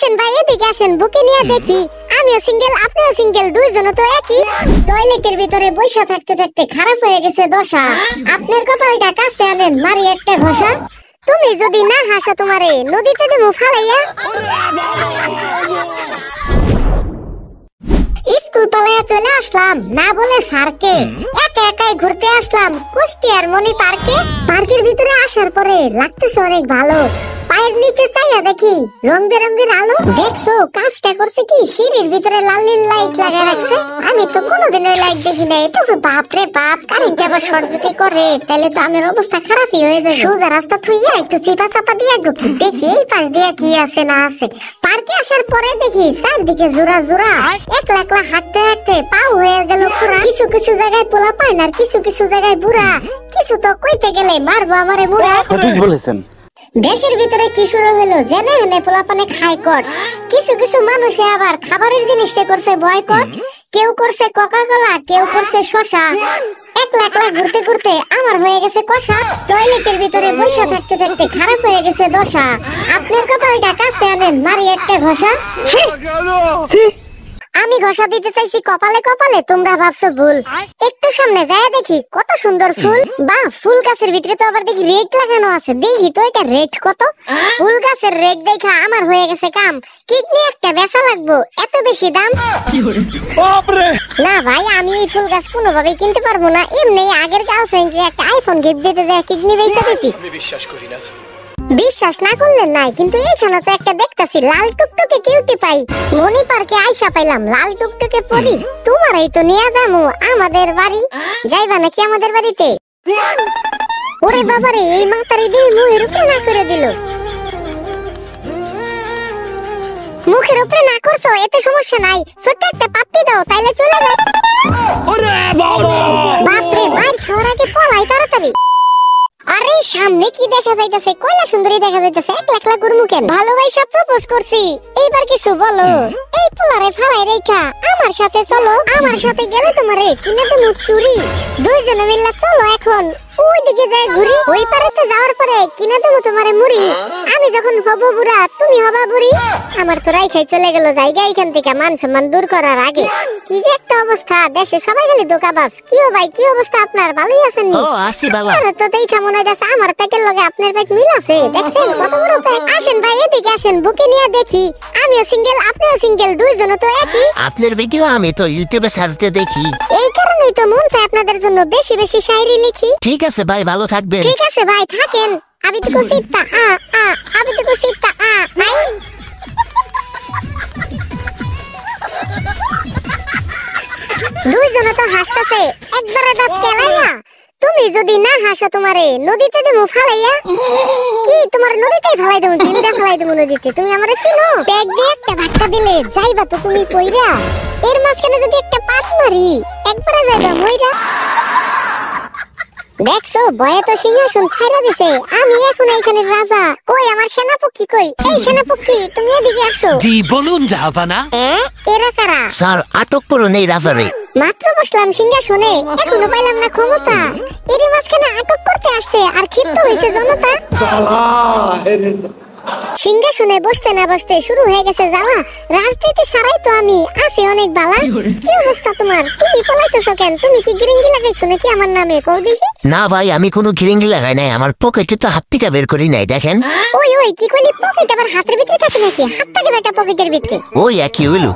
আসেন ভাই, এদিকে আসেন, বুকে নিয়ে দেখি। আমিও সিঙ্গেল, আপনিও সিঙ্গেল, দুইজন তো একই। টয়লেটের ভিতরে বসে থাকতে থাকতে খারাপ হয়ে গেছে দশা। আপনার কপালটা কাছে আনেন, মারি একটা ঘষা। তুমি যদি না হাসো তোমারে নদীতে দেবো ফালাইয়া। স্কুল পালাইয়া চলে আসলাম না বলে স্যারকে, একা একাই ঘুরতে আসলাম কুষ্টিয়ার মনি পার্কে। পার্কের ভিতরে আসার পরে লাগতেছে অনেক ভালো। পায়ের নিচে চাইয়া দেখি রং বেরঙের আলো। দেখছো কাজটা করছে কি, সিঁড়ির ভিতরে লাল নীল লাইট লাগা রাখছে। আমি তো কোনোদিন ওই লাইট দেখি নাই। তো বাপ রে বাপ, কারেন্ট আবার শর্ট যদি করে তাহলে তো আমার অবস্থা খারাপই হয়ে যাবে। সোজা রাস্তা থুইয়া একটু চিপা চাপা দিয়া ঢুকি, দেখি এই পাশ দিয়া কি আছে না আছে। পার্কে আসার পরে দেখি চারদিকে জোড়া জোড়া, একলা একলা হাঁটতে হাঁটতে পাও হয়ে গেল পুরা। কিছু কিছু জায়গায় পোলা পায় না, কিছু কিছু জায়গায় বুড়া। কিছু তো কইতে গেলে মারবো আমারে বুড়া। ঠিক বলেছেন। দেশের ভিতরে কি শুরু হলো, জেনে হেনে পোলাপানে খায় কট। কিছু কিছু মানুষে আবার খাবারের জিনিসটা করছে বয়কট। কেউ করছে কোকা কোলা, কেউ করছে শশা। একলা একলা ঘুরতে ঘুরতে আমার হয়ে গেছে কষা। টয়লেটের ভিতরে বসে থাকতে থাকতে খারাপ হয়ে গেছে দশা। আপনার কপালটা কাছে আনেন, মারি একটা ঘষা। আমি ঘষা দিতে চাইছি কপালে কপালে, তোমরা ভাবছো ভুল। একটু সামনে যায় দেখি কত সুন্দর ফুল। বাহ, ফুল গাছের ভিতরে তো আবার দেখি রেট লাগানো আছে। দেখি তো এটা রেট কত। ফুল গাছের রেট দেখা আমার হয়ে গেছে কাম। কিডনি একটা বেচা লাগবো, এত বেশি দাম। না ভাই, আমি এই ফুল গাছ কোনোভাবেই কিনতে পারবো না। এমনি আগের গার্লফ্রেন্ডে একটা আইফোন গিফট দিতে যায় কিডনি বেচা দিছি। বিশ্বাস করি না। বিশ্বাস না করলেন নাই, কিন্তু এইখানে তো একটা দেখতেছি লাল টুকটুকে কিউটি পাই। মনি পার্কে আইসা পাইলাম লাল টুকটুকে পরি। তোমারই তো নিয়ে যাবো আমাদের বাড়ি। যাইবা নাকি আমাদের বাড়িতে? ওরে বাবারে, এই মাতারি দিয়ে মুখের উপরে না করে দিল। মুখের উপরে না করছো এতে সমস্যা নাই, ছোট্ট একটা পাপ্পি দাও তাইলে চলে যায়। বাপরে, মার খাওয়ার আগে পলাই তাড়াতাড়ি। আরে সামনে কি দেখা যাইতেছে? কয়লা সুন্দরী দেখা যাইতেছে। একলা একলা গুরমু কেন? ভালোবাসা প্রপোজ করছি, এইবার কিছু বলো। এই পোলারে ফালাই রেখা আমার সাথে চলো। আমার সাথে গেলে তোমারে কিনে দেবো চুরি। দুইজনে মিল্লা চলো এখন ওইদিকে যায় ঘুরি। ওই পারেতে যাওয়ার পরে কিনে দেবো তোমারে মুড়ি। আমি যখন হবো বুড়া তুমি হবা বুড়ি। আমার তো রাইখাই চলে গেল জায়গা এখান থেকে, মান সম্মান দূর করার আগে। কি যে একটা অবস্থা, দেশে সবাই খালি দোকাবাজ। কি ও ভাই, কি অবস্থা আপনার? ভালোই আছেন নি? তো দেখা মনে হইতাছে আমার পেটের লগে আপনার পেট মিল আছে। দেখছেন কত বড় পেট। আসেন ভাই, এদিকে আসেন, বুকে নিয়ে দেখি। আমিও সিঙ্গেল, আপনিও সিঙ্গেল, দুইজন তো একই। আপনার ভিডিও আমি তো ইউটিউবে ছাড়তে দেখি। এই কারণেই তো মন চায় আপনাদের জন্য বেশি বেশি শায়রি লিখি। ঠিক আছে ভাই, ভালো থাকবেন। ঠিক আছে ভাই, থাকেন। আমি তো কুসিতা আমি তো কুসিতা ভাই। দুইজনে তো হাসতেছে, একবারে দাঁত কেলাইয়া। তুমি যদি না হাসো তোমারে নদীতে দেবো ফালাইয়া। কি তোমার নদীতে ফালাই দেবো? দিলটা ফালাই দেবো নদীতে। তুমি আমারে চিনো? ব্যাগ দিয়ে একটা ধাক্কা দিলে যাইবা তো তুমি কইরা। এর মাঝখানে যদি একটা পাত মারি একবারে যাইবা মইরা। দেখছো ভয়ে তো সিংহাসন ছাইরা দিছে। আমি এখন এইখানে রাজা। কই আমার সেনাপক্ষী কই? এই সেনাপক্ষী তুমি এদিকে আসো। জি বলুন জাহাপানা। এরা কারা? স্যার আটক করুন এই রাজারে। মাত্র বসলাম সিংহাসনে, এখনো পাইলাম না ক্ষমতা। এরই মাঝখানে আটক করতে আসছে আর ক্ষিপ্ত হয়েছে জনতা। সিংহাসনে বসতে না বসতে শুরু হয়ে গেছে জ্বালা। রাজনীতি ছাড়াই তো আমি আছি অনেক বালা। কি অবস্থা তোমার? তুমি পলাইতেছো কেন? তুমি কি গিরিঙ্গি লাগাইছো নাকি আমার নামে? কও দেখি। না ভাই, আমি কোনো গিরিঙ্গি লাগাই নাই। আমার পকেটে তো হাত থেকে বের করি নাই, দেখেন। ওই ওই কি কইলি? পকেট আবার হাতের ভিতরে থাকে নাকি? হাত থেকে বেটা পকেটের ভিতরে। ওই একই হইলো।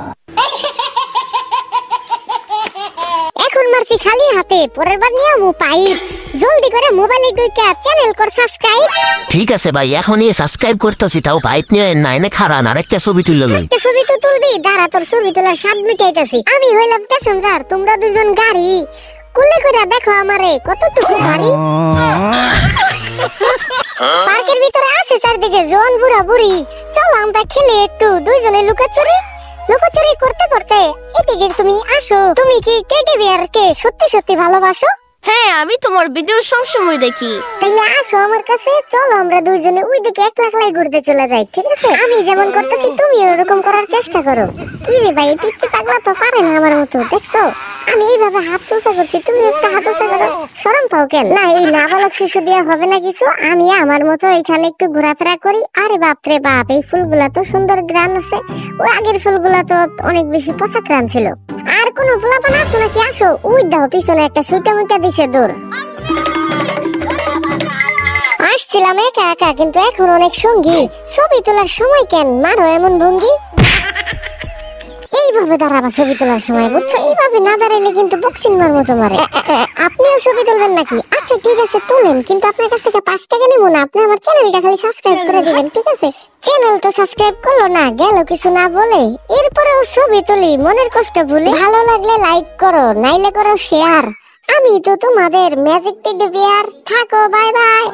এখন মারছি খালি হাতে, পরের বার নিয়ে আমু পাইপ। জলদি করে মোবাইলে ঢুইকা চ্যানেল কর সাবস্ক্রাইব। ঠিক আছে ভাই, এখনই সাবস্ক্রাইব করতেছি। তাও পাইপ নিয়ে না এনে খারান আরেকটা ছবি তুললো। একটা ছবি তো তুলবি, দাঁড়া তোর ছবি তোলার স্বাদ মিটাইতাছি। আমি হইলাম প্যাসেঞ্জার, তোমরা দুজন গাড়ি। কুলে করে দেখো আমারে কতটুকু ভারী। পার্কের ভিতরে আছে চারদিকে জন বুড়া বুড়ি। চলো আমরা খেলে একটু দুইজনে লুকোচুরি। লুকোচুরি করতে করতে এদিকে তুমি আসো। তুমি কি টেডি বিয়ারকে সত্যি সত্যি ভালোবাসো? হ্যাঁ, আমি তোমার ভিডিও সবসময় দেখি। তাইলে আসো আমার কাছে, চলো আমরা দুইজনে ওই দিকে একলাই ঘুরতে চলে যাই, ঠিক আছে? আমি যেমন করতেছি তুমি ওরকম করার চেষ্টা করো। কি রে ভাই, পিচ্ছি পাগলা তো পারে না আমার মতো, দেখছো? আমি এইভাবে হাত উঁচা করছি, তুমি একটা হাত উঁচা করো, শরম পাও কেন? না, এই নাবালক শিশু দিয়ে হবে না কিছু। আমি আমার মতো এখানে একটু ঘোরাফেরা করি। আরে বাপ রে বাপ, এই ফুলগুলা তো সুন্দর গ্রান আছে। ওই আগের ফুলগুলা তো অনেক বেশি পচা গ্রান ছিল। আর কোন পোলাপান আসো নাকি? আসো, ওই দাও পিছনে একটা সুইটা মুইটা দিছে দূর। আসছিলাম একা একা, কিন্তু এখন অনেক সঙ্গী। ছবি তোলার সময় কেন মারো এমন ভঙ্গি? এইভাবে দাঁড়াবা ছবি তোলার সময়, বুঝছো? এইভাবে না দাঁড়াইলে কিন্তু বক্সিং মার মতো মারে। আপনিও ছবি তুলবেন নাকি? আচ্ছা ঠিক আছে, তুলেন, কিন্তু আপনার কাছ থেকে 5 টাকা নেবো না। আপনি আমার চ্যানেলটা খালি সাবস্ক্রাইব করে দিবেন, ঠিক আছে? চ্যানেল তো সাবস্ক্রাইব করলো না, গেল কিছু না বলে। এরপরেও ছবি তুলি মনের কষ্ট ভুলে। ভালো লাগলে লাইক করো, নাইলে করো শেয়ার। আমি তো তোমাদের ম্যাজিক টেডি বিয়ার। থাকো, বাই বাই।